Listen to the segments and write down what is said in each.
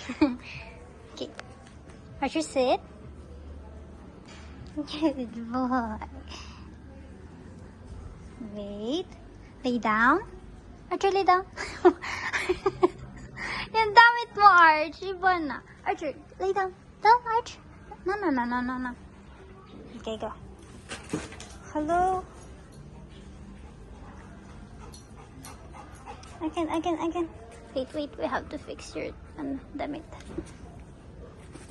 Okay. Archer, sit. Good boy. Wait. Lay down. Archer, lay down. Yung damit mo, Arch. Iba na. Archer, lay down. Down, Arch. No. Okay, go. Hello. Again. Wait. We have to fix your damit.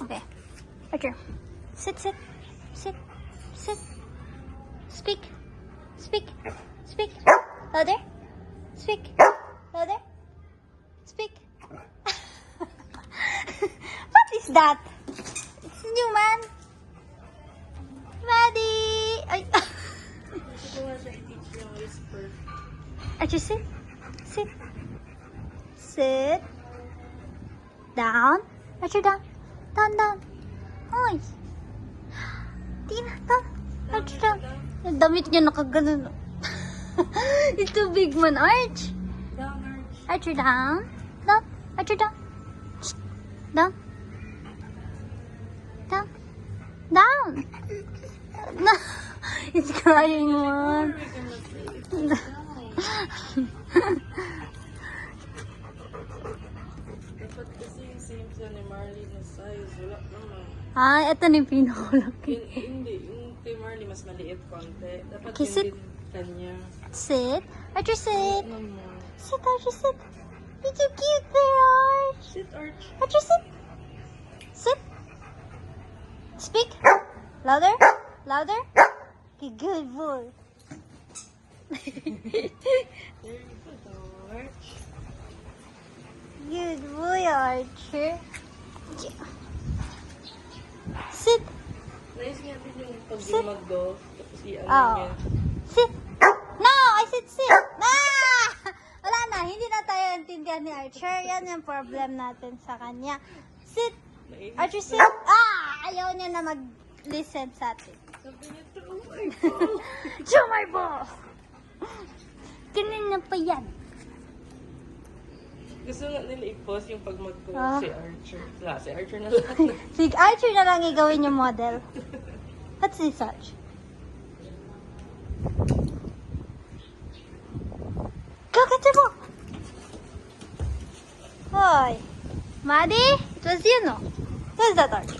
Okay. Archer. Sit. Speak. Louder. Speak. Louder. Speak. What is that? It's new, man. Maddie. Ay. Archer, sit. Down. Archer, down. Oy. Tina, down. Archer, down. Yung damit niya nakaganon. It's too big, man. Arch. Down, Arch. Archer, down. Archer, down. Down. No. It's crying, man. Dapat kasi yung same sa ni Marley na size. Wala naman. Ito na yung pinakulaki. Hindi. Yung kay Marley mas maliit konti. Dapat Okay, sit. yun din kanya. Sit. Archer, sit. Wala naman. Sit, Archer, sit. You're too cute there, Arch. Sit, Arch. Archer, sit. Speak. Louder. Okay, good boy. There you go, Arch. Good boy, Archer. Yeah. Sit. Nice nga din yung pag Sit. mag-golf. Tapos i-ano Oh. niya. Sit. No, I said sit. Wala na, hindi na tayo intindihan ni Archer. Yan yung problem natin sa kanya. Sit. Nainis Archer, na. sit. Ayaw niya na mag-listen sa atin. Sabi niya, oh my God. Show my ball! Kanina pa yan. Gusto nga nila i-post yung pag mag-golf Ah. si Archer. Si Archer na lang. Sige, Archer na lang igawin yung model. What's this, Arch? Go, get your ball! Hoy! Maddie? It was you, no? Who's that, Arch?